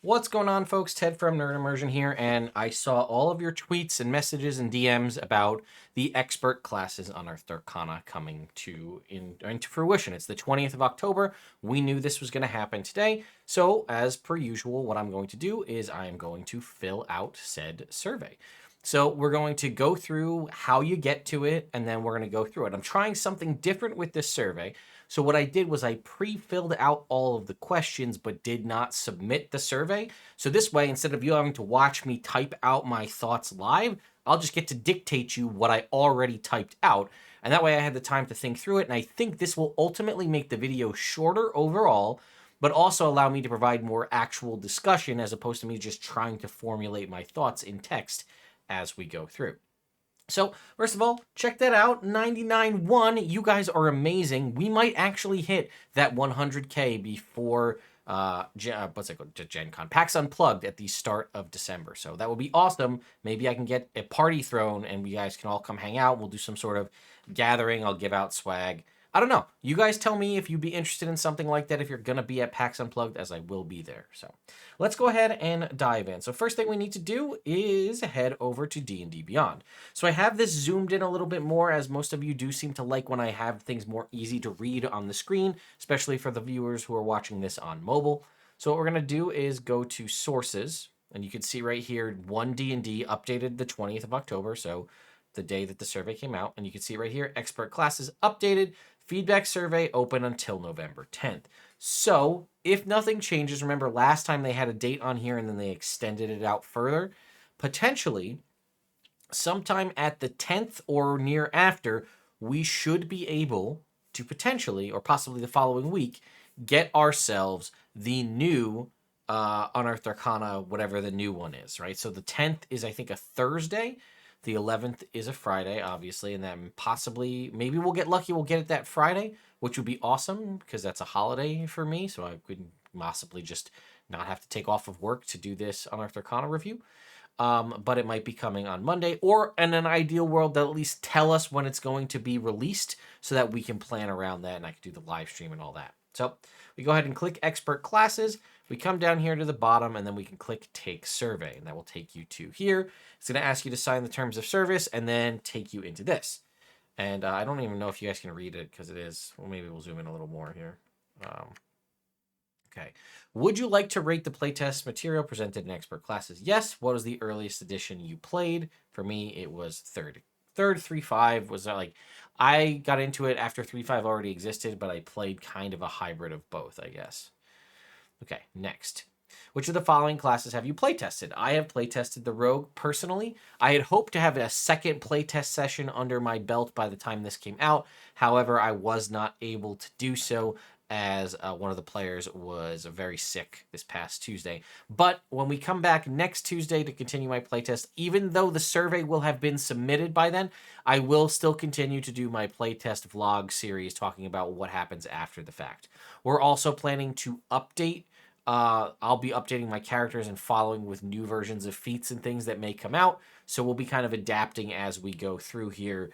What's going on, folks? Ted from Nerd Immersion here, and I saw all of your tweets and messages and DMs about the Expert Classes Unearthed Arcana coming into fruition. It's the 20th of October. We knew this was going to happen today, so as per usual, what I'm going to do is I am going to fill out said survey. So we're going to go through how you get to it, and then we're going to go through it. I'm trying something different with this survey. So what I did was I pre-filled out all of the questions, but did not submit the survey. So this way, instead of you having to watch me type out my thoughts live, I'll just get to dictate you what I already typed out. And that way I had the time to think through it. And I think this will ultimately make the video shorter overall, but also allow me to provide more actual discussion as opposed to me just trying to formulate my thoughts in text as we go through. So, first of all, check that out. 99.1. You guys are amazing. We might actually hit that 100K before what's it called? Gen Con. PAX Unplugged at the start of December. So that would be awesome. Maybe I can get a party thrown and we guys can all come hang out. We'll do some sort of gathering. I'll give out swag. I don't know. You guys tell me if you'd be interested in something like that if you're going to be at PAX Unplugged, as I will be there. So let's go ahead and dive in. So first thing we need to do is head over to D&D Beyond. So I have this zoomed in a little bit more, as most of you do seem to like when I have things more easy to read on the screen, especially for the viewers who are watching this on mobile. So what we're going to do is go to Sources, and you can see right here, One D&D updated the 20th of October, so the day that the survey came out. And you can see right here, Expert Classes updated, feedback survey open until November 10th. So if nothing changes, remember last time they had a date on here and then they extended it out further, potentially sometime at the 10th or near after, we should be able to potentially, or possibly the following week, get ourselves the new Unearthed Arcana, whatever the new one is, right? So the 10th is, I think, a Thursday. The 11th is a Friday, obviously, and then possibly, maybe we'll get lucky, we'll get it that Friday, which would be awesome, because that's a holiday for me, so I could possibly just not have to take off of work to do this Unearthed Arcana review. But it might be coming on Monday, or in an ideal world, they'll at least tell us when it's going to be released so that we can plan around that, and I can do the live stream and all that. So we go ahead and click Expert Classes. We come down here to the bottom, and then we can click Take Survey, and that will take you to here. It's going to ask you to sign the terms of service, and then take you into this. And I don't even know if you guys can read it, because it is, well, maybe we'll zoom in a little more here. Okay. Would you like to rate the playtest material presented in Expert Classes? Yes. What was the earliest edition you played? For me, it was third. 3.5 was like, I got into it after 3.5 already existed, but I played kind of a hybrid of both, I guess. Okay, next. Which of the following classes have you playtested? I have playtested the Rogue personally. I had hoped to have a second playtest session under my belt by the time this came out. However, I was not able to do so as one of the players was very sick this past Tuesday. But when we come back next Tuesday to continue my playtest, even though the survey will have been submitted by then, I will still continue to do my playtest vlog series talking about what happens after the fact. We're also planning to update. I'll be updating my characters and following with new versions of feats and things that may come out. So we'll be kind of adapting as we go through here,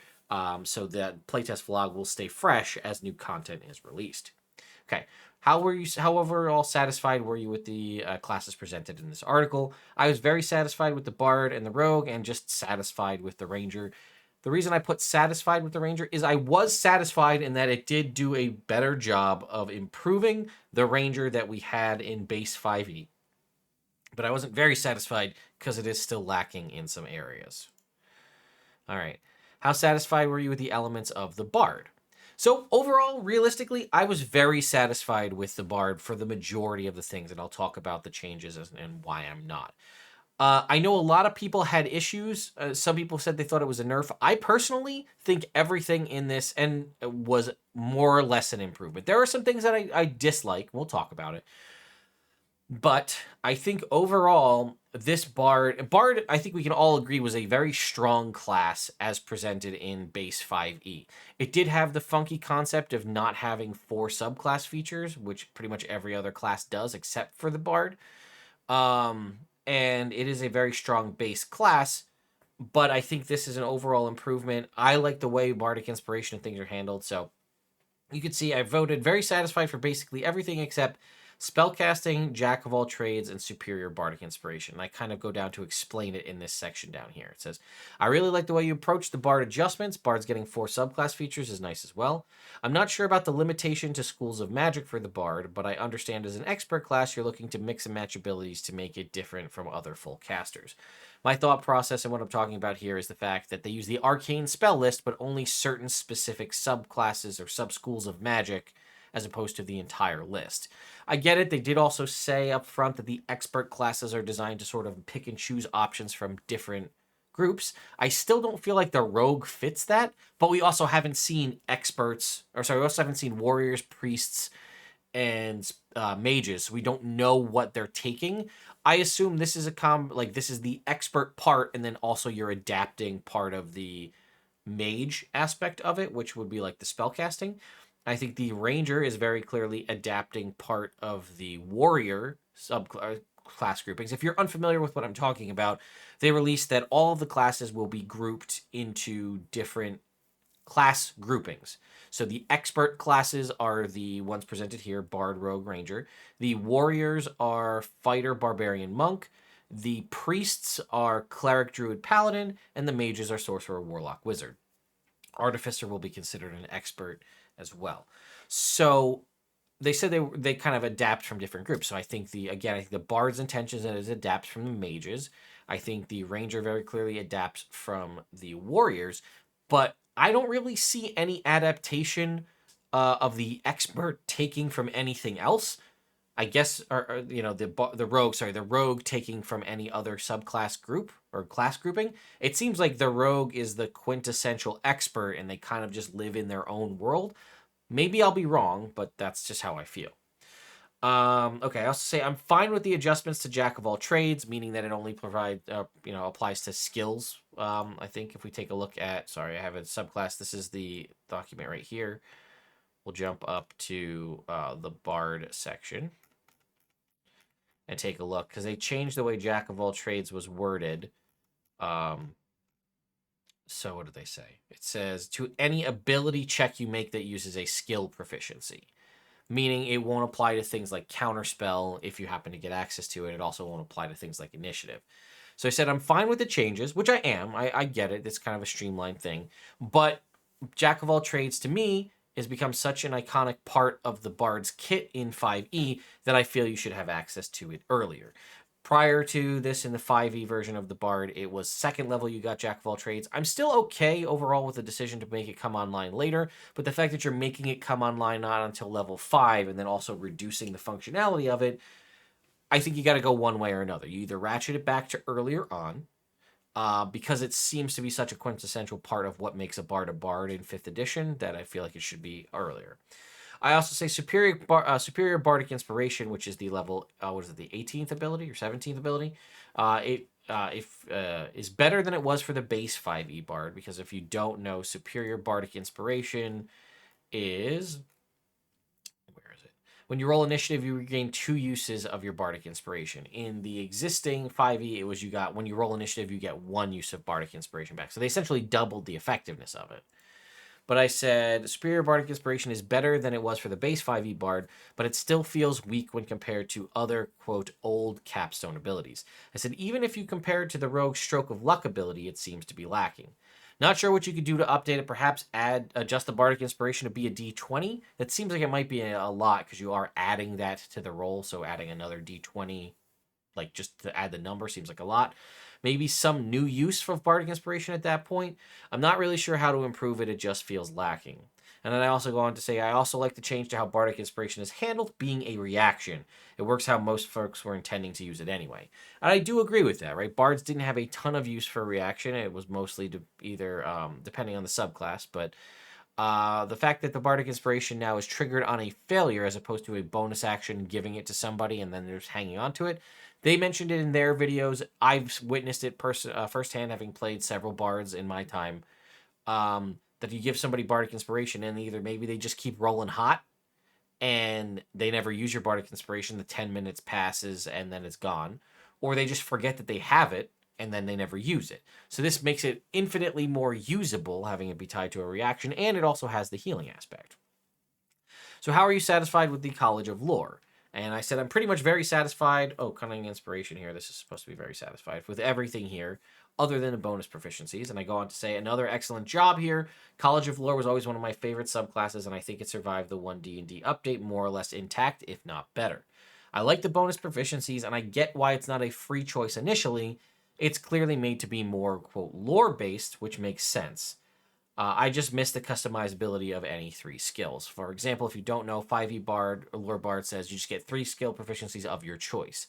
so that playtest vlog will stay fresh as new content is released. Okay, how overall satisfied were you with the classes presented in this article? I was very satisfied with the Bard and the Rogue, and just satisfied with the Ranger. The reason I put satisfied with the Ranger is I was satisfied in that it did do a better job of improving the Ranger that we had in base 5e. But I wasn't very satisfied because it is still lacking in some areas. All right, how satisfied were you with the elements of the Bard? So overall, realistically, I was very satisfied with the Bard for the majority of the things, and I'll talk about the changes and why I'm not. I know a lot of people had issues. Some people said they thought it was a nerf. I personally think everything in this was more or less an improvement. There are some things that I dislike. We'll talk about it. But I think overall, this Bard, I think we can all agree, was a very strong class as presented in base 5e. It did have the funky concept of not having 4 subclass features, which pretty much every other class does except for the Bard. And it is a very strong base class, but I think this is an overall improvement. I like the way Bardic Inspiration and things are handled, so you can see I voted very satisfied for basically everything except spellcasting, jack of all trades, and superior bardic inspiration. And I kind of go down to explain it in this section down here. It says, I really like the way you approach the bard adjustments. Bard's getting 4 subclass features is nice as well. I'm not sure about the limitation to schools of magic for the bard, but I understand as an expert class, you're looking to mix and match abilities to make it different from other full casters. My thought process and what I'm talking about here is the fact that they use the arcane spell list, but only certain specific subclasses or sub-schools of magic as opposed to the entire list. I get it. They did also say up front that the expert classes are designed to sort of pick and choose options from different groups. I still don't feel like the rogue fits that, but we also haven't seen we also haven't seen warriors, priests, and mages. So we don't know what they're taking. I assume this is this is the expert part, and then also you're adapting part of the mage aspect of it, which would be like the spellcasting. I think the ranger is very clearly adapting part of the warrior subclass groupings. If you're unfamiliar with what I'm talking about, they released that all of the classes will be grouped into different class groupings. So the expert classes are the ones presented here, bard, rogue, ranger. The warriors are fighter, barbarian, monk. The priests are cleric, druid, paladin, and the mages are sorcerer, warlock, wizard. Artificer will be considered an expert as well. So they said they kind of adapt from different groups. So I think the bard's intentions is adapt from the mages. I think the ranger very clearly adapts from the warriors, but I don't really see any adaptation of the expert taking from anything else. I guess, or the rogue taking from any other subclass group or class grouping. It seems like the rogue is the quintessential expert, and they kind of just live in their own world. Maybe I'll be wrong, but that's just how I feel. Okay, I also say I'm fine with the adjustments to jack of all trades, meaning that it only applies to skills. I think if we take a look at, I have a subclass. This is the document right here. We'll jump up to the bard section and take a look, because they changed the way jack of all trades was worded. So what did they say? It says, to any ability check you make that uses a skill proficiency, meaning it won't apply to things like counterspell if you happen to get access to it. It also won't apply to things like initiative. So I said I'm fine with the changes, which I am. I get it. It's kind of a streamlined thing. But jack of all trades to me has become such an iconic part of the bard's kit in 5e that I feel you should have access to it earlier. Prior to this, in the 5e version of the bard, it was second level you got jack of all trades. I'm still okay overall with the decision to make it come online later, but the fact that you're making it come online not until level 5 and then also reducing the functionality of it, I think you got to go one way or another. You either ratchet it back to earlier on, because it seems to be such a quintessential part of what makes a bard in 5th edition that I feel like it should be earlier. I also say superior bardic inspiration, which is the level, the 18th ability or 17th ability. It is better than it was for the base 5e bard, because if you don't know, superior bardic inspiration is, where is it? When you roll initiative, you regain 2 uses of your bardic inspiration. In the existing 5e, it was when you roll initiative, you get 1 use of bardic inspiration back. So they essentially doubled the effectiveness of it. But I said superior bardic inspiration is better than it was for the base 5e bard, but it still feels weak when compared to other, quote, old capstone abilities. I said even if you compare it to the rogue stroke of luck ability, it seems to be lacking. Not sure what you could do to update it. Perhaps adjust the bardic inspiration to be a d20. That seems like it might be a lot, because you are adding that to the roll, so adding another d20, like just to add the number, seems like a lot. Maybe some new use of bardic inspiration at that point. I'm not really sure how to improve it. It just feels lacking. And then I also go on to say, I also like the change to how bardic inspiration is handled, being a reaction. It works how most folks were intending to use it anyway. And I do agree with that, right? Bards didn't have a ton of use for reaction. It was mostly either depending on the subclass, but the fact that the bardic inspiration now is triggered on a failure as opposed to a bonus action giving it to somebody and then they're just hanging on to it. They mentioned it in their videos. I've witnessed it firsthand, having played several bards in my time, that you give somebody bardic inspiration and either maybe they just keep rolling hot and they never use your bardic inspiration, the 10 minutes passes and then it's gone, or they just forget that they have it and then they never use it. So this makes it infinitely more usable, having it be tied to a reaction, and it also has the healing aspect. So how are you satisfied with the College of Lore? And I said, I'm pretty much very satisfied. Oh, cunning inspiration here. This is supposed to be very satisfied with everything here, other than the bonus proficiencies. And I go on to say, another excellent job here. College of Lore was always one of my favorite subclasses, and I think it survived the One D&D update more or less intact, if not better. I like the bonus proficiencies, and I get why it's not a free choice initially. It's clearly made to be more, quote, lore-based, which makes sense. I just miss the customizability of any 3 skills. For example, if you don't know, 5e Bard or Lore Bard says you just get 3 skill proficiencies of your choice.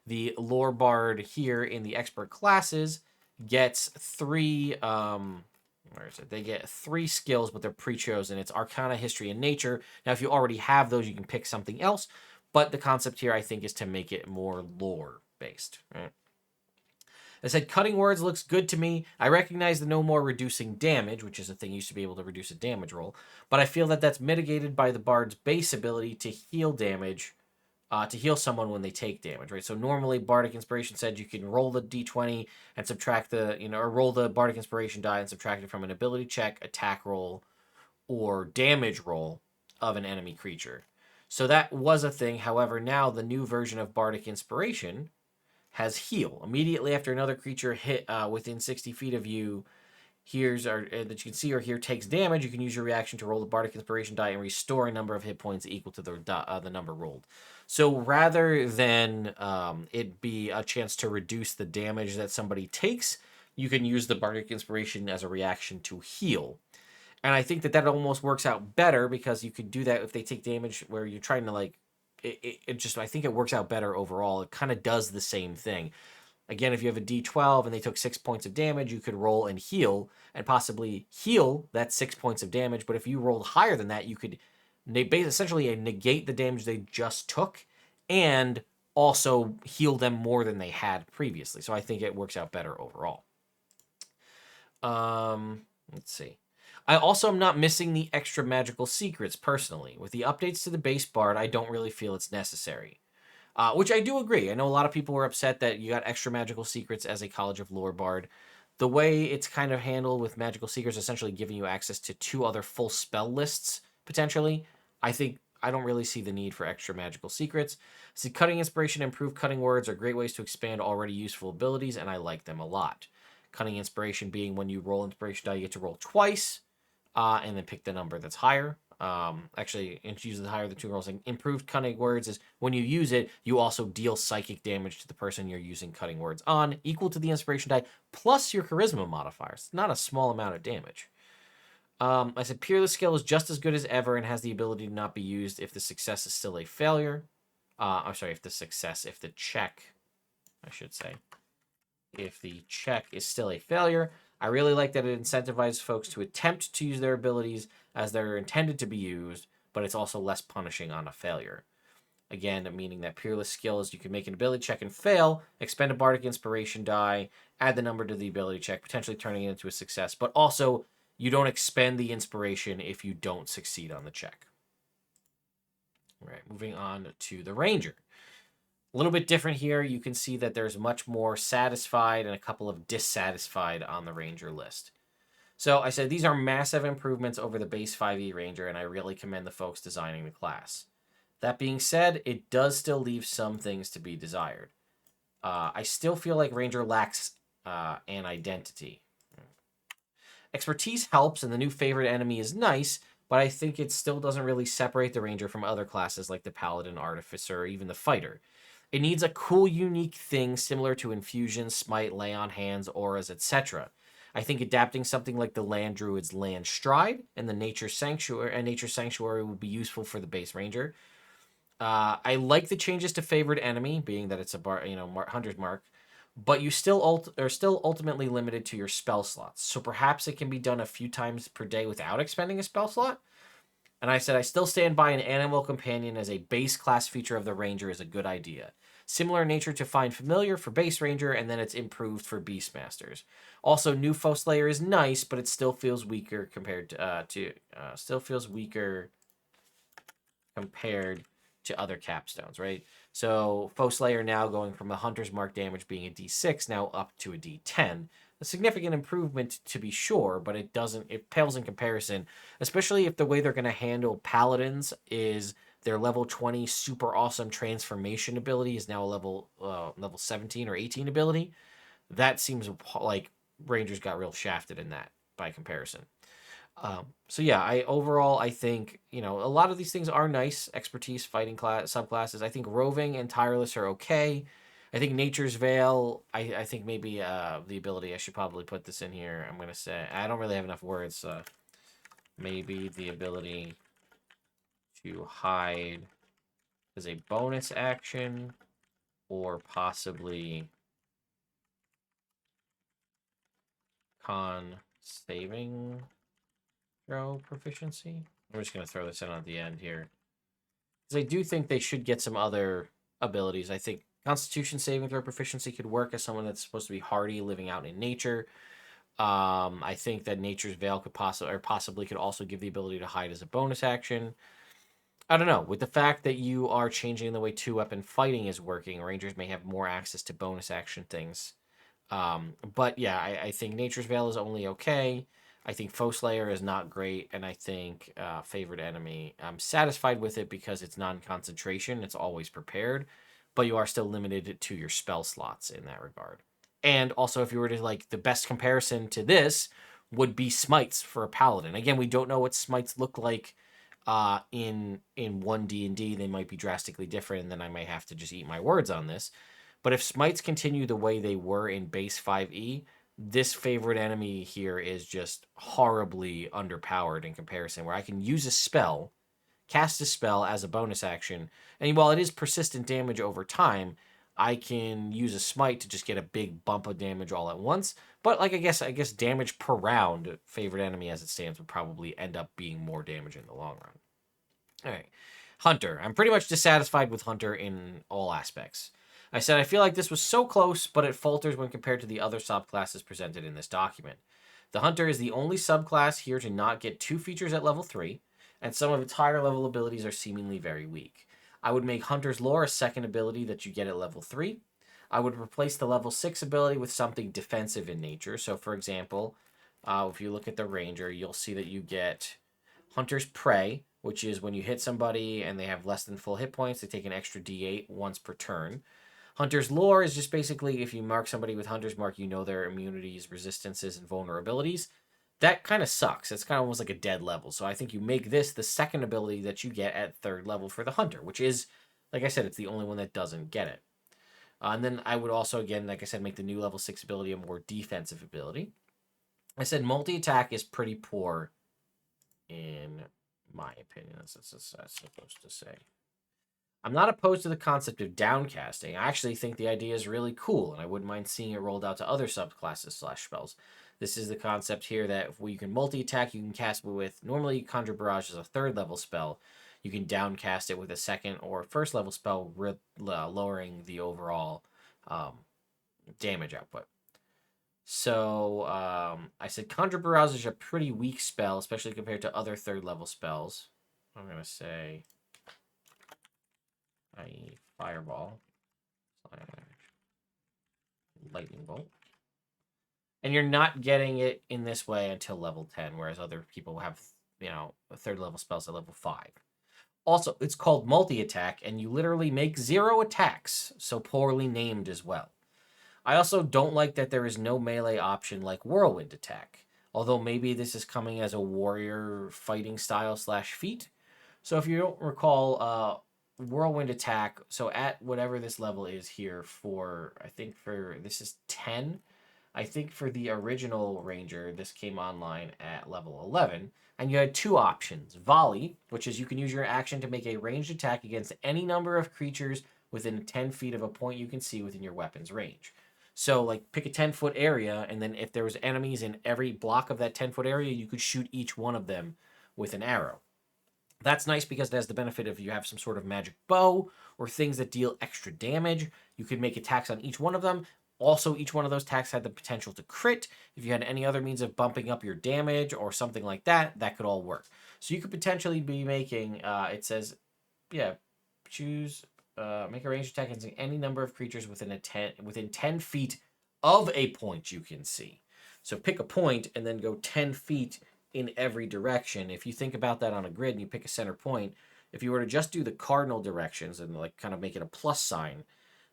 The Lore Bard here in the Expert Classes gets 3, where is it? They get 3 skills, but they're pre-chosen. It's Arcana, History, and Nature. Now, if you already have those, you can pick something else, but the concept here, I think, is to make it more lore-based, right? I said, cutting words looks good to me. I recognize the no more reducing damage, which is a thing you used to be able to reduce a damage roll, but I feel that that's mitigated by the bard's base ability to heal damage, to heal someone when they take damage, right? So normally Bardic Inspiration said you can roll the d20 and subtract or roll the Bardic Inspiration die and subtract it from an ability check, attack roll, or damage roll of an enemy creature. So that was a thing. However, now the new version of Bardic Inspiration has heal. Immediately after another creature hit within 60 feet of you that you can see or hear takes damage, you can use your reaction to roll the Bardic Inspiration die and restore a number of hit points equal to the number rolled. So rather than it be a chance to reduce the damage that somebody takes, you can use the Bardic Inspiration as a reaction to heal. And I think that almost works out better because you could do that if they take damage where you're trying to I think it works out better overall. It kind of does the same thing. Again, if you have a D12 and they took 6 points of damage, you could roll and heal and possibly heal that 6 points of damage. But if you rolled higher than that, you could essentially negate the damage they just took and also heal them more than they had previously. So I think it works out better overall. Let's see. I also am not missing the extra magical secrets personally. With the updates to the base bard, I don't really feel it's necessary. Which I do agree. I know a lot of people were upset that you got extra magical secrets as a College of Lore bard. The way it's kind of handled with magical secrets, essentially giving you access to 2 other full spell lists, potentially, I think I don't really see the need for extra magical secrets. See, cutting inspiration and improved cutting words are great ways to expand already useful abilities, and I like them a lot. Cutting inspiration being when you roll inspiration die, you get to roll twice, and then pick the number that's higher. Actually, use the higher of the 2 rolls. And improved cutting words is when you use it, you also deal psychic damage to the person you're using cutting words on, equal to the inspiration die, plus your charisma modifiers. It's not a small amount of damage. I said Peerless skill is just as good as ever and has the ability to not be used if the success is still a failure. If the check, I should say. If the check is still a failure. I really like that it incentivizes folks to attempt to use their abilities as they're intended to be used, but it's also less punishing on a failure. Again, meaning that Peerless skills, you can make an ability check and fail, expend a Bardic Inspiration die, add the number to the ability check, potentially turning it into a success, but also you don't expend the inspiration if you don't succeed on the check. All right, moving on to the Ranger. A little bit different here. You can see that there's much more satisfied and a couple of dissatisfied on the Ranger list. So I said these are massive improvements over the base 5e Ranger, and I really commend the folks designing the class. That being said, it does still leave some things to be desired. I still feel like Ranger lacks an identity. Expertise helps, and the new favorite enemy is nice, but I think it still doesn't really separate the Ranger from other classes like the Paladin, Artificer, or even the Fighter. It needs a cool, unique thing similar to Infusion, Smite, Lay on Hands, Auras, etc. I think adapting something like the Land Druid's Land Stride and the Nature Sanctuary would be useful for the base Ranger. I like the changes to favored enemy, being that it's a Hunter's Mark, but you are still ultimately limited to your spell slots. So perhaps it can be done a few times per day without expending a spell slot. And I said, I still stand by an animal companion as a base class feature of the Ranger is a good idea. Similar nature to Find Familiar for base Ranger, and then it's improved for Beastmasters. Also, new Foe Slayer is nice, but it still feels weaker compared to other capstones, right? So Foe Slayer now going from a Hunter's Mark damage being a D6 now up to a D10. A significant improvement to be sure, but it pales in comparison, especially if the way they're going to handle Paladins is Their level 20 super awesome transformation ability is now a level 17 or 18 ability. That seems like Rangers got real shafted in that by comparison. So yeah, I think a lot of these things are nice. Expertise, fighting class, subclasses. I think roving and tireless are okay. I think Nature's Veil. I think maybe the ability. I should probably put this in here. I'm gonna say I don't really have enough words. Maybe the ability to hide as a bonus action, or possibly con saving throw proficiency. I'm just gonna throw this in at the end here. Because I do think they should get some other abilities. I think Constitution saving throw proficiency could work as someone that's supposed to be hardy, living out in nature. I think that Nature's Veil could possibly could also give the ability to hide as a bonus action. I don't know. With the fact that you are changing the way two-weapon fighting is working, Rangers may have more access to bonus action things. But yeah, I think Nature's Veil is only okay. I think Foe Slayer is not great, and I think Favorite Enemy, I'm satisfied with it because it's non-concentration. It's always prepared, but you are still limited to your spell slots in that regard. And also, if you were to the best comparison to this would be Smites for a Paladin. Again, we don't know what Smites look like in One D&D. They might be drastically different, and then I might have to just eat my words on this. But if Smites continue the way they were in base 5e, this Favorite Enemy here is just horribly underpowered in comparison, where I can use a spell, cast a spell as a bonus action, and while it is persistent damage over time, I can use a smite to just get a big bump of damage all at once. But I guess damage per round, Favorite Enemy as it stands, would probably end up being more damage in the long run. All right. Hunter. I'm pretty much dissatisfied with Hunter in all aspects. I said I feel like this was so close, but it falters when compared to the other subclasses presented in this document. The Hunter is the only subclass here to not get 2 features at level 3, and some of its higher level abilities are seemingly very weak. I would make Hunter's Lore a second ability that you get at level 3. I would replace the level 6 ability with something defensive in nature. So, for example, if you look at the Ranger, you'll see that you get Hunter's Prey, which is when you hit somebody and they have less than full hit points, they take an extra d8 once per turn. Hunter's Lore is just basically if you mark somebody with Hunter's Mark, you know their immunities, resistances, and vulnerabilities. That kind of sucks. It's kind of almost like a dead level. So I think you make this the second ability that you get at 3rd level for the Hunter, which is, like I said, it's the only one that doesn't get it. And then I would also, again, like I said, make the new level 6 ability a more defensive ability. I said multi-attack is pretty poor in my opinion. That's supposed to say. I'm not opposed to the concept of downcasting. I actually think the idea is really cool, and I wouldn't mind seeing it rolled out to other subclasses / spells. This is the concept here that you can multi-attack, you can cast with, normally Conjure Barrage is a 3rd level spell. You can downcast it with a 2nd or 1st level spell, lowering the overall damage output. So I said Conjure Barrage is a pretty weak spell, especially compared to other 3rd level spells. I'm going to say Fireball / Lightning Bolt. And you're not getting it in this way until level 10, whereas other people have, 3rd level spells at level 5. Also, it's called multi-attack, and you literally make 0 attacks, so poorly named as well. I also don't like that there is no melee option like Whirlwind Attack, although maybe this is coming as a warrior fighting style / feat. So if you don't recall, Whirlwind Attack, so at whatever this level is here this is 10. I think for the original Ranger, this came online at level 11, and you had 2 options. Volley, which is you can use your action to make a ranged attack against any number of creatures within 10 feet of a point you can see within your weapon's range. So, pick a 10-foot area, and then if there was enemies in every block of that 10-foot area, you could shoot each one of them with an arrow. That's nice because it has the benefit of you have some sort of magic bow or things that deal extra damage. You could make attacks on each one of them. Also, each one of those attacks had the potential to crit. If you had any other means of bumping up your damage or something like that, that could all work. So you could potentially be making, it says, choose, make a ranged attack against any number of creatures within 10 feet of a point you can see. So pick a point and then go 10 feet in every direction. If you think about that on a grid and you pick a center point, if you were to just do the cardinal directions and like kind of make it a plus sign,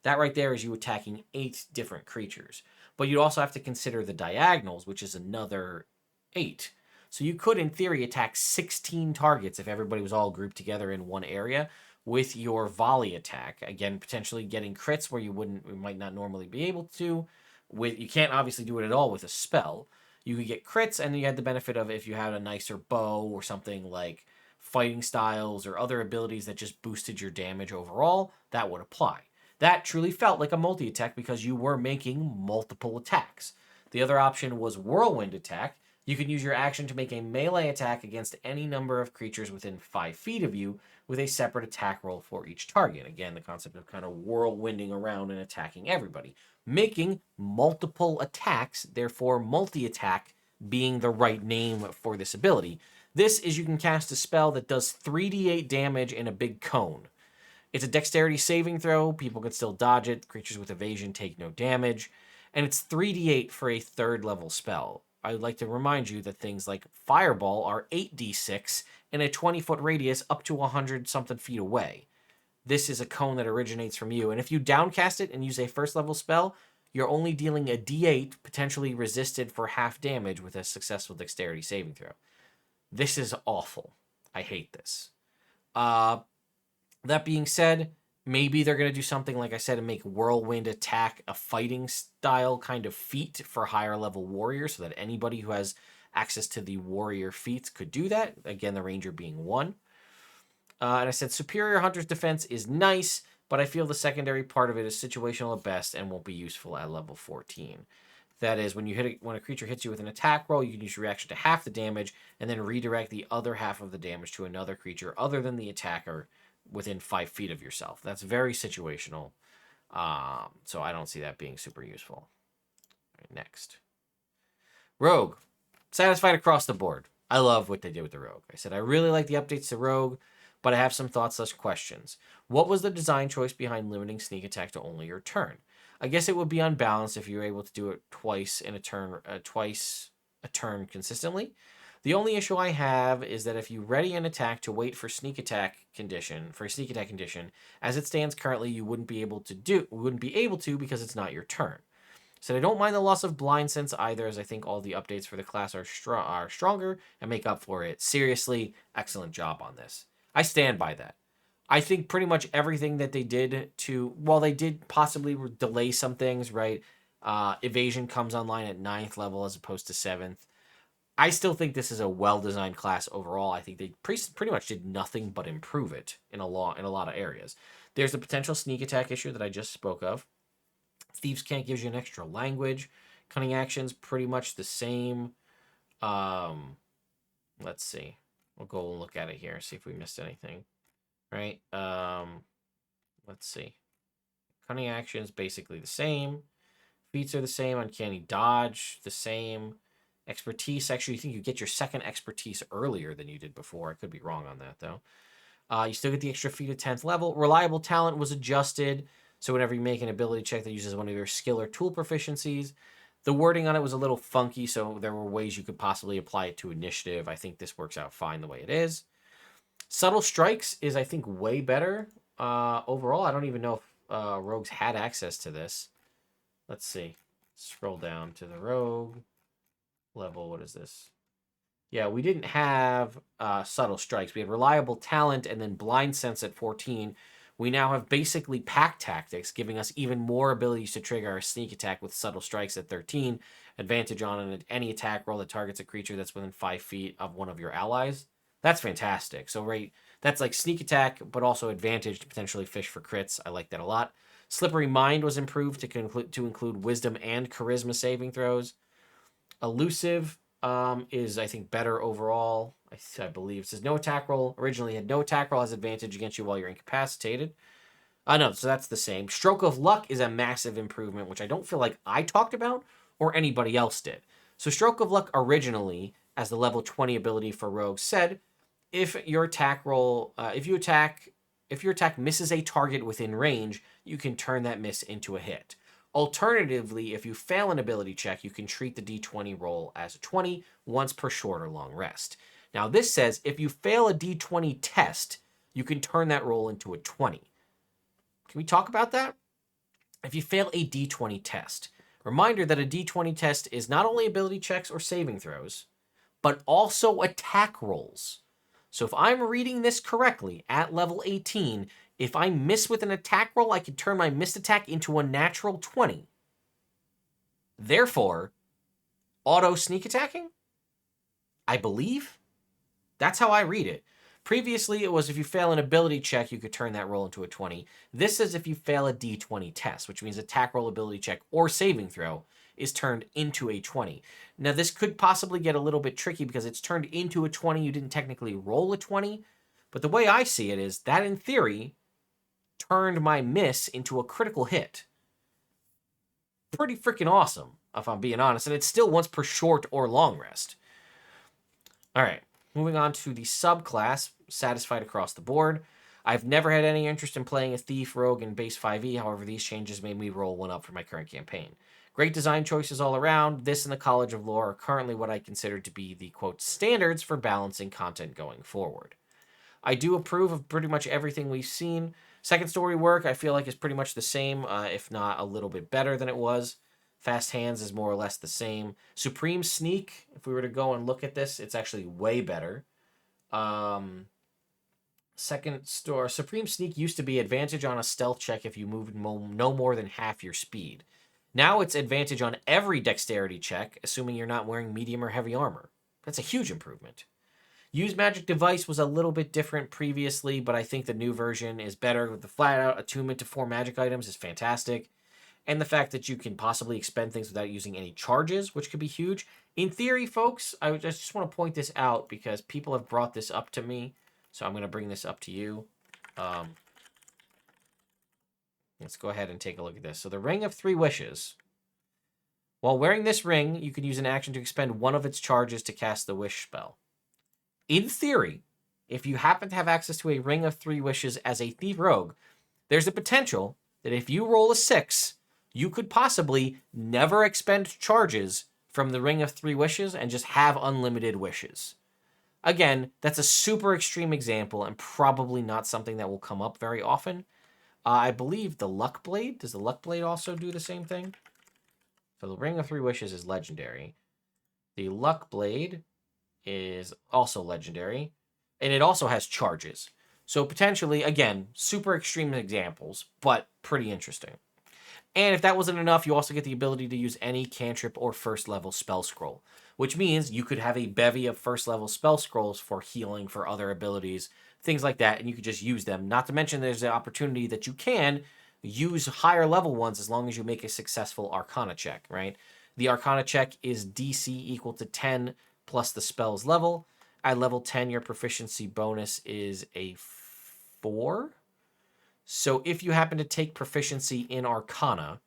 that right there is you attacking 8 different creatures. But you'd also have to consider the diagonals, which is another 8. So you could, in theory, attack 16 targets if everybody was all grouped together in one area with your volley attack. Again, potentially getting crits where you might not normally be able to. You can't obviously do it at all with a spell. You could get crits, and you had the benefit of if you had a nicer bow or something like fighting styles or other abilities that just boosted your damage overall, that would apply. That truly felt like a multi-attack because you were making multiple attacks. The other option was whirlwind attack. You can use your action to make a melee attack against any number of creatures within 5 feet of you with a separate attack roll for each target. Again, the concept of kind of whirlwinding around and attacking everybody. Making multiple attacks, therefore multi-attack being the right name for this ability. This is you can cast a spell that does 3d8 damage in a big cone. It's a dexterity saving throw. People can still dodge it. Creatures with evasion take no damage. And it's 3d8 for a 3rd level spell. I would like to remind you that things like Fireball are 8d6 in a 20-foot radius up to 100-something feet away. This is a cone that originates from you. And if you downcast it and use a 1st level spell, you're only dealing a d8, potentially resisted for half damage with a successful dexterity saving throw. This is awful. I hate this. That being said, maybe they're going to do something, like I said, and make whirlwind attack a fighting style kind of feat for higher level warriors so that anybody who has access to the warrior feats could do that. Again, the ranger being 1. And I said superior hunter's defense is nice, but I feel the secondary part of it is situational at best and won't be useful at level 14. That is, when a creature hits you with an attack roll, you can use your reaction to half the damage and then redirect the other half of the damage to another creature other than the attacker within 5 feet of yourself. That's very situational. So I don't see that being super useful. All right, next. Rogue. Satisfied across the board. I love what they did with the Rogue. I said I really like the updates to Rogue, but I have some thoughts/questions. What was the design choice behind limiting sneak attack to only your turn? I guess it would be unbalanced if you were able to do it twice a turn consistently. The only issue I have is that if you ready an attack to wait for a sneak attack condition, as it stands currently, you wouldn't be able to because it's not your turn. So I don't mind the loss of blind sense either, as I think all the updates for the class are stronger and make up for it. Seriously, excellent job on this. I stand by that. I think pretty much everything that they did while they did possibly delay some things, right? Evasion comes online at 9th level as opposed to 7th. I still think this is a well-designed class overall. I think they pretty much did nothing but improve it in a lot of areas. There's the potential sneak attack issue that I just spoke of. Thieves' Cant gives you an extra language. Cunning actions pretty much the same. Let's see. We'll go and look at it here, see if we missed anything. Right? Let's see. Cunning actions basically the same. Feats are the same. Uncanny dodge the same. Expertise, actually, you think you get your 2nd expertise earlier than you did before. I could be wrong on that, though. You still get the extra feat at 10th level. Reliable talent was adjusted, so whenever you make an ability check that uses one of your skill or tool proficiencies, the wording on it was a little funky, so there were ways you could possibly apply it to initiative. I think this works out fine the way it is. Subtle Strikes is, I think, way better overall. I don't even know if rogues had access to this. Let's see. Scroll down to the rogue level. What is this? Yeah, we didn't have Subtle Strikes. We had Reliable Talent and then Blind Sense at 14. We now have basically Pack Tactics, giving us even more abilities to trigger our sneak attack with Subtle Strikes at 13. Advantage on any attack roll that targets a creature that's within 5 feet of one of your allies. That's fantastic. So, right, that's like sneak attack, but also advantage to potentially fish for crits. I like that a lot. Slippery Mind was improved to include Wisdom and Charisma saving throws. Elusive is, I think, better overall. I believe it says no attack roll. Originally had no attack roll, has advantage against you while you're incapacitated. No, so that's the same. Stroke of Luck is a massive improvement, which I don't feel like I talked about or anybody else did. So Stroke of Luck originally, as the level 20 ability for rogues, said if your attack misses a target within range, you can turn that miss into a hit. Alternatively, if you fail an ability check, you can treat the d20 roll as a 20 once per short or long rest. Now, this says if you fail a d20 test, you can turn that roll into a 20. Can we talk about that? If you fail a d20 test, reminder that a d20 test is not only ability checks or saving throws, but also attack rolls. So if I'm reading this correctly, at level 18, if I miss with an attack roll, I can turn my missed attack into a natural 20. Therefore, auto sneak attacking? I believe? That's how I read it. Previously, it was if you fail an ability check, you could turn that roll into a 20. This says if you fail a d20 test, which means attack roll, ability check, or saving throw is turned into a 20. Now, this could possibly get a little bit tricky because it's turned into a 20. You didn't technically roll a 20. But the way I see it is that, in theory, turned my miss into a critical hit. Pretty freaking awesome, if I'm being honest. And it's still once per short or long rest. All right. Moving on to the subclass, satisfied across the board. I've never had any interest in playing a thief, rogue, and base 5e. However, these changes made me roll one up for my current campaign. Great design choices all around. This and the College of Lore are currently what I consider to be the, quote, standards for balancing content going forward. I do approve of pretty much everything we've seen. Second story work, I feel like, is pretty much the same, if not a little bit better than it was. Fast Hands is more or less the same. Supreme Sneak, if we were to go and look at this, it's actually way better. Supreme Sneak used to be advantage on a stealth check if you moved no more than half your speed. Now it's advantage on every dexterity check, assuming you're not wearing medium or heavy armor. That's a huge improvement. Use Magic Device was a little bit different previously, but I think the new version is better. The flat-out attunement to 4 magic items is fantastic. And the fact that you can possibly expend things without using any charges, which could be huge. In theory, folks, I just want to point this out because people have brought this up to me. So I'm going to bring this up to you. Let's go ahead and take a look at this. So the Ring of 3 Wishes. While wearing this ring, you can use an action to expend one of its charges to cast the Wish spell. In theory, if you happen to have access to a Ring of 3 Wishes as a Thief Rogue, there's a potential that if you roll a 6, you could possibly never expend charges from the Ring of 3 Wishes and just have unlimited wishes. Again, that's a super extreme example and probably not something that will come up very often. I believe the Luck Blade, does the Luck Blade also do the same thing? So the Ring of 3 Wishes is legendary. The Luck Blade is also legendary, and it also has charges. So potentially, again, super extreme examples, but pretty interesting. And if that wasn't enough, you also get the ability to use any cantrip or first level spell scroll, which means you could have a bevy of first level spell scrolls for healing, for other abilities, things like that, and you could just use them. Not to mention there's the opportunity that you can use higher level ones as long as you make a successful Arcana check, right? The Arcana check is DC equal to 10 plus the spell's level. At level 10, your proficiency bonus is a 4. So if you happen to take proficiency in Arcana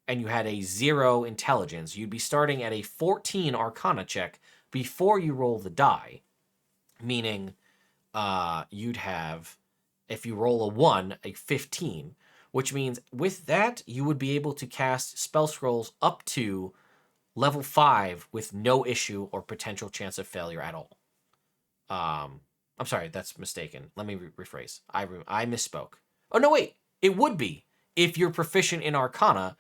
and you had a 0 intelligence, you'd be starting at a 14 Arcana check before you roll the die. Meaning you'd have, if you roll a 1, a 15. Which means with that, you would be able to cast spell scrolls up to level 5 with no issue or potential chance of failure at all. I'm sorry, that's mistaken. Let me rephrase. I misspoke. Oh, no, wait. It would be if you're proficient in Arcana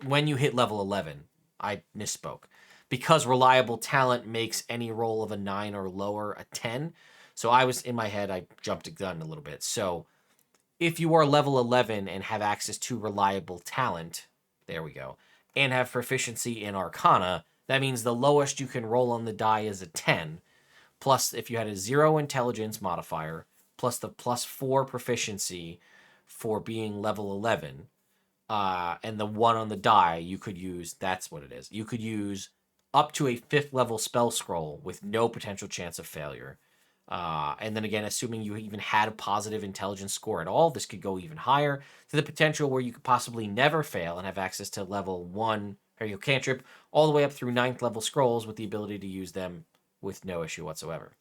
when you hit level 11. I misspoke. Because reliable talent makes any roll of a 9 or lower a 10. So I was, in my head, I jumped a gun a little bit. So if you are level 11 and have access to reliable talent, there we go, and have proficiency in Arcana, that means the lowest you can roll on the die is a 10. Plus, if you had a 0 intelligence modifier, plus the plus 4 proficiency for being level 11, and the 1 on the die, you could use, that's what it is. You could use up to a 5th level spell scroll with no potential chance of failure. And then again, assuming you even had a positive intelligence score at all, this could go even higher to the potential where you could possibly never fail and have access to level 1, or your cantrip, all the way up through 9th level scrolls with the ability to use them with no issue whatsoever.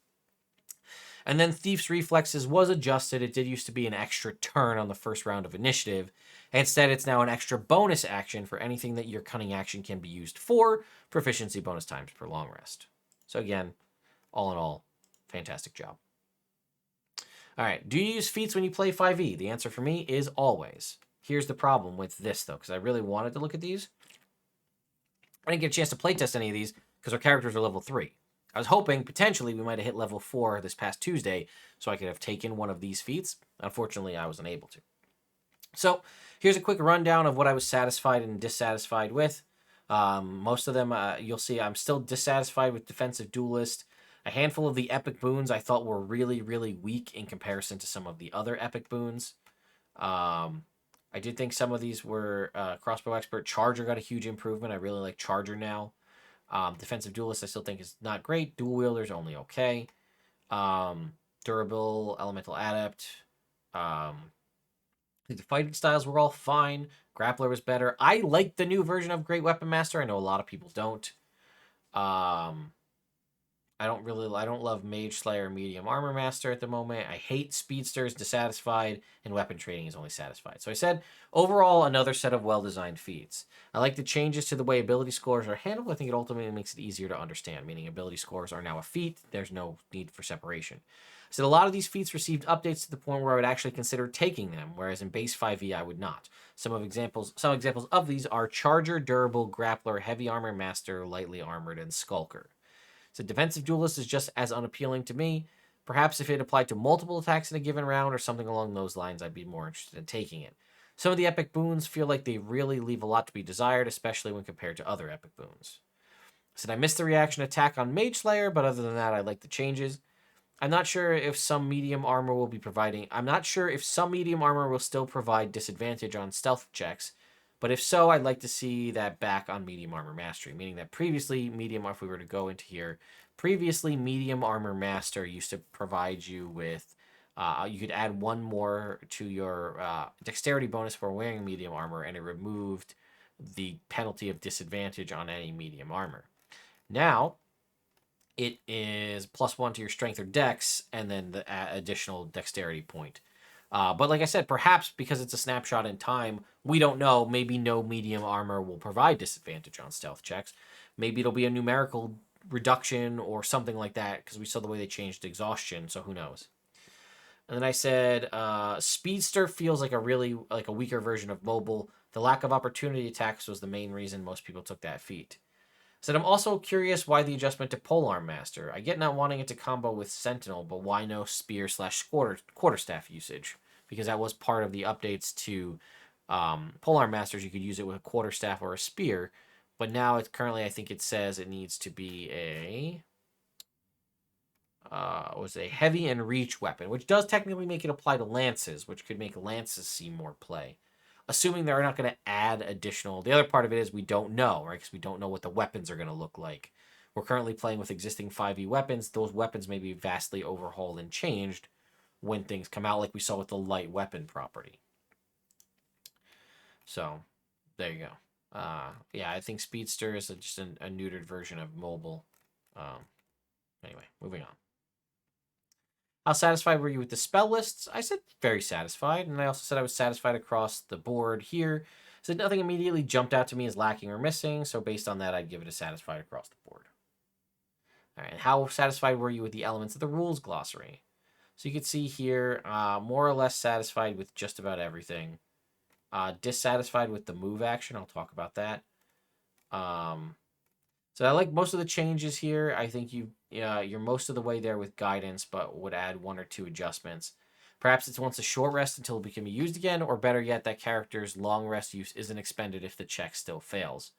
And then Thief's Reflexes was adjusted. It did used to be an extra turn on the first round of initiative. Instead, it's now an extra bonus action for anything that your cunning action can be used for, proficiency bonus times per long rest. So again, all in all, fantastic job. All right. Do you use feats when you play 5e? The answer for me is always. Here's the problem with this, though, because I really wanted to look at these. I didn't get a chance to playtest any of these because our characters are level 3. I was hoping potentially we might have hit level 4 this past Tuesday so I could have taken one of these feats. Unfortunately, I wasn't able to. So here's a quick rundown of what I was satisfied and dissatisfied with. Most of them, you'll see I'm still dissatisfied with Defensive Duelist. A handful of the epic boons I thought were really, really weak in comparison to some of the other epic boons. I did think some of these were Crossbow Expert. Charger got a huge improvement. I really like Charger now. Defensive Duelist I still think is not great. Dual Wielder's only okay. Durable, Elemental Adept. I think the fighting styles were all fine. Grappler was better. I like the new version of Great Weapon Master. I know a lot of people don't. I don't love Mage Slayer Medium Armor Master at the moment. I hate Speedsters, dissatisfied, and weapon trading is only satisfied. So I said, overall, another set of well-designed feats. I like the changes to the way ability scores are handled. I think it ultimately makes it easier to understand, meaning ability scores are now a feat. There's no need for separation. I said a lot of these feats received updates to the point where I would actually consider taking them, whereas in base 5e I would not. Some examples of these are Charger, Durable, Grappler, Heavy Armor Master, Lightly Armored, and Skulker. So Defensive Duelist is just as unappealing to me. Perhaps if it applied to multiple attacks in a given round or something along those lines, I'd be more interested in taking it. Some of the epic boons feel like they really leave a lot to be desired, especially when compared to other epic boons. Said I missed the reaction attack on Mage Slayer, but other than that, I like the changes. I'm not sure if some medium armor will still provide disadvantage on stealth checks, but if so, I'd like to see that back on medium armor mastery, meaning that previously if we were to go into here, previously medium armor master used to provide you with, you could add one more to your dexterity bonus for wearing medium armor, and it removed the penalty of disadvantage on any medium armor. Now, it is +1 to your strength or dex, and then the additional dexterity point. But like I said, perhaps because it's a snapshot in time, we don't know. Maybe no medium armor will provide disadvantage on stealth checks. Maybe it'll be a numerical reduction or something like that, because we saw the way they changed exhaustion, so who knows. And then I said, Speedster feels like a weaker version of Mobile. The lack of opportunity attacks was the main reason most people took that feat. Said I'm also curious why the adjustment to Polearm Master. I get not wanting it to combo with Sentinel, but why no spear/quarterstaff usage? Because that was part of the updates to Polearm Masters. You could use it with a quarterstaff or a spear, but now I think it says it needs to be a heavy and reach weapon, which does technically make it apply to lances, which could make lances see more play. Assuming they're not going to add additional. The other part of it is we don't know, right? Because we don't know what the weapons are going to look like. We're currently playing with existing 5e weapons. Those weapons may be vastly overhauled and changed when things come out, like we saw with the light weapon property. So, there you go. Yeah, I think Speedster is just a neutered version of Mobile. Anyway, moving on. How satisfied were you with the spell lists? I said very satisfied, and I also said I was satisfied across the board here. Said nothing immediately jumped out to me as lacking or missing, so based on that, I'd give it a satisfied across the board. All right, and how satisfied were you with the elements of the rules glossary? So you can see here, more or less satisfied with just about everything. Dissatisfied with the move action. I'll talk about that. So I like most of the changes here. I think you're most of the way there with guidance, but would add 1 or 2 adjustments. Perhaps it's once a short rest until it can be used again, or better yet, that character's long rest use isn't expended if the check still fails.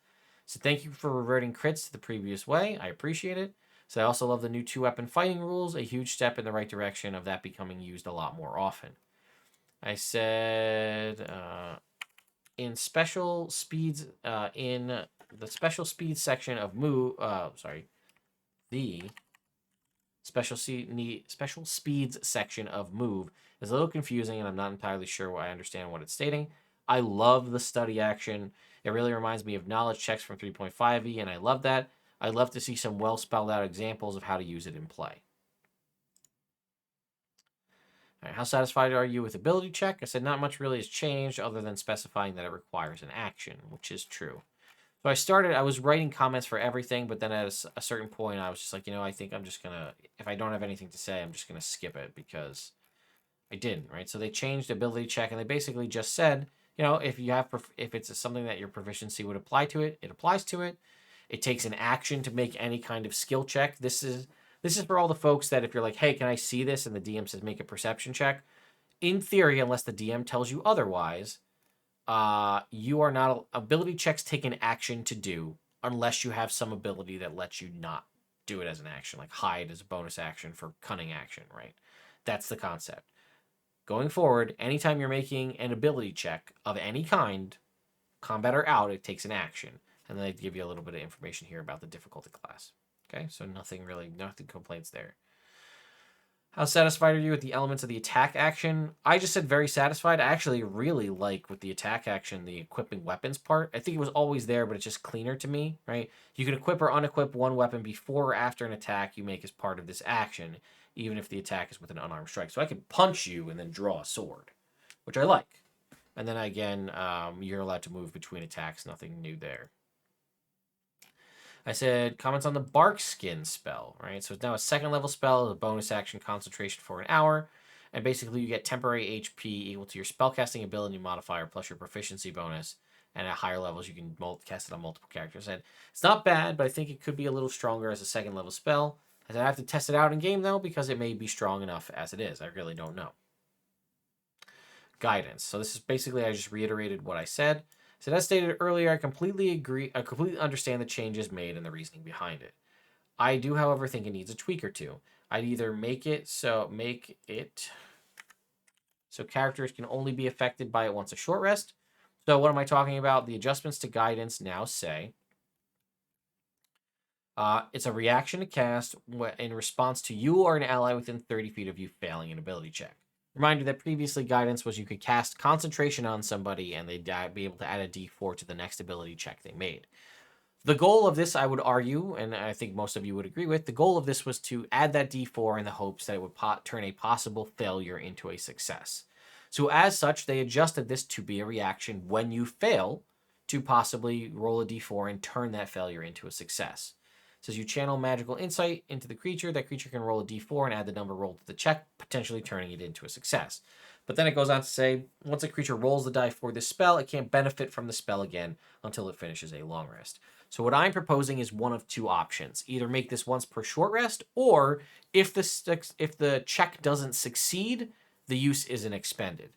So thank you for reverting crits to the previous way. I appreciate it. So I also love the new 2-weapon fighting rules, a huge step in the right direction of that becoming used a lot more often. I said in special speeds in the special speed section of the special speeds section of move is a little confusing, and I'm not entirely sure I understand what it's stating. I love the study action. It really reminds me of knowledge checks from 3.5e, and I love that. I'd love to see some well spelled out examples of how to use it in play. All right, how satisfied are you with ability check? I said not much really has changed other than specifying that it requires an action, which is true. So I was writing comments for everything, but then at a certain point, I was just like, I think I'm just going to, if I don't have anything to say, I'm just going to skip it because I didn't, right? So they changed the ability check, and they basically just said, you know, if it's something that your proficiency would apply to it, it applies to it. It takes an action to make any kind of skill check. This is for all the folks that if you're like, hey, can I see this? And the DM says make a perception check. In theory, unless the DM tells you otherwise, you are not ability checks take an action to do unless you have some ability that lets you not do it as an action, like hide as a bonus action for cunning action, right? That's the concept. Going forward, anytime you're making an ability check of any kind, combat or out, it takes an action. And then they give you a little bit of information here about the difficulty class. Okay, so nothing complaints there. How satisfied are you with the elements of the attack action? I just said very satisfied. I actually really like with the attack action, the equipping weapons part. I think it was always there, but it's just cleaner to me, right? You can equip or unequip one weapon before or after an attack you make as part of this action, even if the attack is with an unarmed strike. So I can punch you and then draw a sword, which I like. And then again, you're allowed to move between attacks. Nothing new there. I said comments on the bark skin spell, right? So it's now a second level spell, a bonus action concentration for an hour. And basically you get temporary HP equal to your spellcasting ability modifier plus your proficiency bonus. And at higher levels, you can cast it on multiple characters. And it's not bad, but I think it could be a little stronger as a second level spell. I have to test it out in game though, because it may be strong enough as it is. I really don't know. Guidance. So this is basically, I just reiterated what I said. So as stated earlier, I completely agree. I completely understand the changes made and the reasoning behind it. I do, however, think it needs a tweak or two. I'd either make it so characters can only be affected by it once a short rest. So what am I talking about? The adjustments to guidance now say it's a reaction to cast in response to you or an ally within 30 feet of you failing an ability check. Reminder that previously guidance was you could cast concentration on somebody and they'd be able to add a d4 to the next ability check they made. The goal of this, I would argue, and I think most of you would agree with, the goal of this was to add that d4 in the hopes that it would turn a possible failure into a success. So as such, they adjusted this to be a reaction when you fail to possibly roll a d4 and turn that failure into a success. Says you channel magical insight into the creature. That creature can roll a d4 and add the number rolled to the check, potentially turning it into a success. But then it goes on to say, once a creature rolls the die for this spell, it can't benefit from the spell again until it finishes a long rest. So what I'm proposing is one of two options. Either make this once per short rest, or if the check doesn't succeed, the use isn't expended.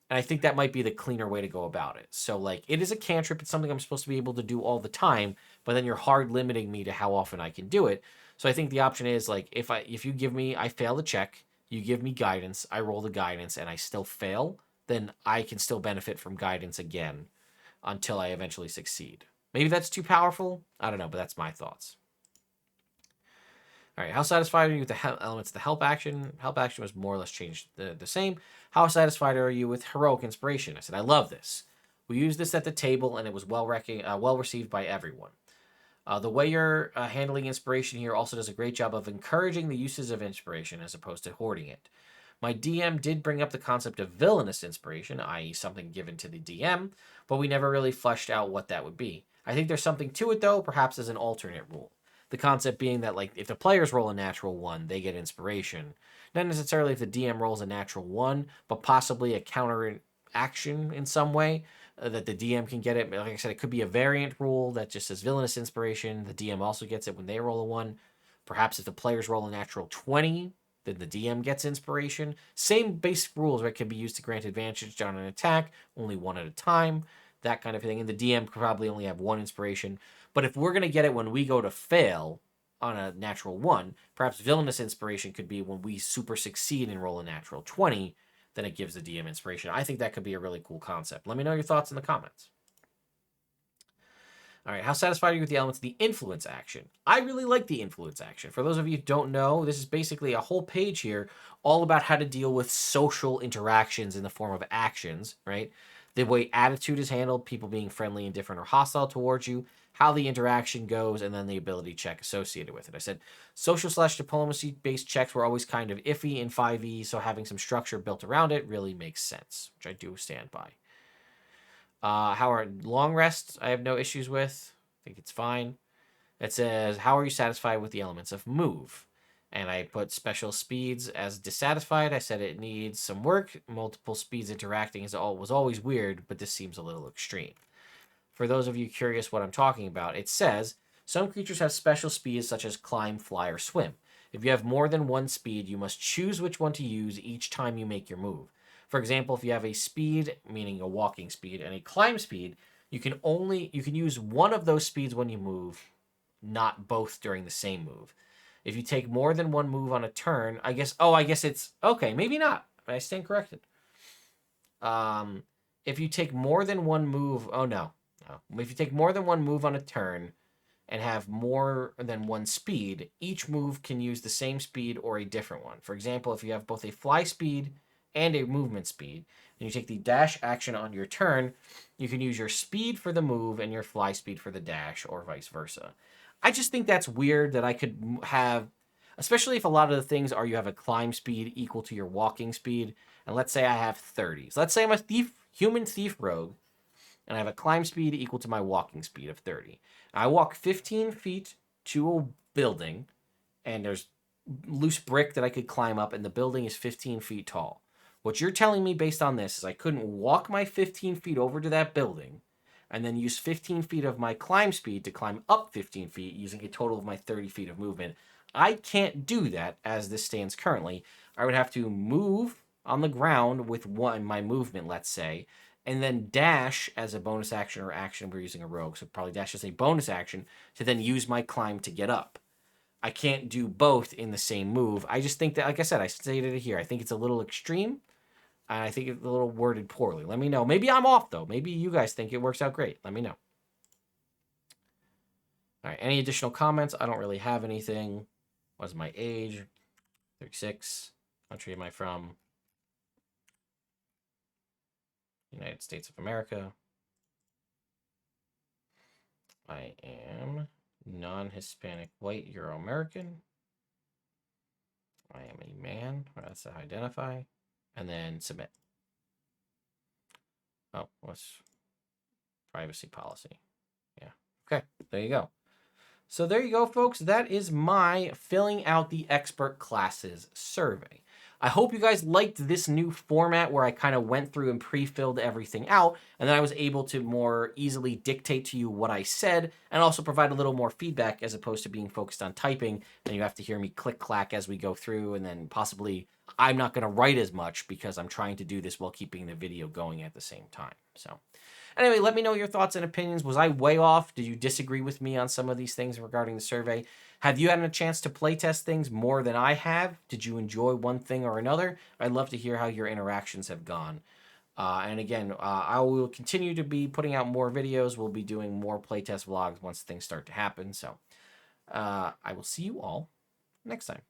And I think that might be the cleaner way to go about it. So, like, it is a cantrip. It's something I'm supposed to be able to do all the time, but then you're hard limiting me to how often I can do it. So I think the option is, like, if you give me, I fail the check, you give me guidance, I roll the guidance, and I still fail, then I can still benefit from guidance again until I eventually succeed. Maybe that's too powerful. I don't know, but that's my thoughts. All right, how satisfied are you with the elements of the help action? Help action was more or less changed the same. How satisfied are you with heroic inspiration? I said, I love this. We used this at the table, and it was well received by everyone. The way you're handling inspiration here also does a great job of encouraging the uses of inspiration as opposed to hoarding it. My DM did bring up the concept of villainous inspiration, i.e. something given to the DM, but we never really fleshed out what that would be. I think there's something to it, though, perhaps as an alternate rule. The concept being that, like, if the players roll a natural 1, they get inspiration. Not necessarily if the DM rolls a natural 1, but possibly a counter action in some way that the DM can get it. Like I said, it could be a variant rule that just says villainous inspiration. The DM also gets it when they roll a 1. Perhaps if the players roll a natural 20, then the DM gets inspiration. Same basic rules, right? Can be used to grant advantage on an attack, only one at a time, that kind of thing. And the DM could probably only have 1 inspiration. But if we're going to get it when we go to fail on a natural 1, perhaps villainous inspiration could be when we super succeed and roll a natural 20, then it gives the DM inspiration. I think that could be a really cool concept. Let me know your thoughts in the comments. All right, how satisfied are you with the elements of the influence action? I really like the influence action. For those of you who don't know, this is basically a whole page here all about how to deal with social interactions in the form of actions, right? The way attitude is handled, people being friendly, indifferent, or hostile towards you, how the interaction goes, and then the ability check associated with it. I said social/diplomacy-based checks were always kind of iffy in 5e, so having some structure built around it really makes sense, which I do stand by. How are long rests? I have no issues with. I think it's fine. It says, how are you satisfied with the elements of move? And I put special speeds as dissatisfied. I said it needs some work. Multiple speeds interacting was always weird, but this seems a little extreme. For those of you curious what I'm talking about, it says some creatures have special speeds such as climb, fly, or swim. If you have more than one speed, you must choose which one to use each time you make your move. For example, if you have a speed, meaning a walking speed, and a climb speed, you can use one of those speeds when you move, not both during the same move. If you take more than one move on a turn, I guess it's okay, maybe not. I stand corrected. If you take more than one move, oh no. If you take more than one move on a turn and have more than one speed, each move can use the same speed or a different one. For example, if you have both a fly speed and a movement speed, and you take the dash action on your turn, you can use your speed for the move and your fly speed for the dash, or vice versa. I just think that's weird that I could have, especially if a lot of the things are you have a climb speed equal to your walking speed, and let's say I have 30s. Let's say I'm a human thief rogue, and I have a climb speed equal to my walking speed of 30. I walk 15 feet to a building, and there's loose brick that I could climb up, and the building is 15 feet tall. What you're telling me based on this is I couldn't walk my 15 feet over to that building and then use 15 feet of my climb speed to climb up 15 feet using a total of my 30 feet of movement. I can't do that as this stands currently. I would have to move on the ground with my movement, let's say, and then dash as a bonus action or action. We're using a rogue, so probably dash as a bonus action to then use my climb to get up. I can't do both in the same move. I just think that, like I said, I stated it here. I think it's a little extreme. And I think it's a little worded poorly. Let me know. Maybe I'm off, though. Maybe you guys think it works out great. Let me know. All right. Any additional comments? I don't really have anything. What's my age? 36. Country am I from? United States of America. I am non-Hispanic, white, Euro-American. I am a man. That's how I identify. And then submit. Oh, what's privacy policy? Yeah. Okay, there you go. So there you go, folks. That is my filling out the expert classes survey. I hope you guys liked this new format where I kind of went through and pre-filled everything out, and then I was able to more easily dictate to you what I said and also provide a little more feedback as opposed to being focused on typing. And you have to hear me click-clack as we go through, and then possibly I'm not going to write as much because I'm trying to do this while keeping the video going at the same time. So anyway, let me know your thoughts and opinions. Was I way off? Did you disagree with me on some of these things regarding the survey? Have you had a chance to playtest things more than I have? Did you enjoy one thing or another? I'd love to hear how your interactions have gone. And again, I will continue to be putting out more videos. We'll be doing more playtest vlogs once things start to happen. So I will see you all next time.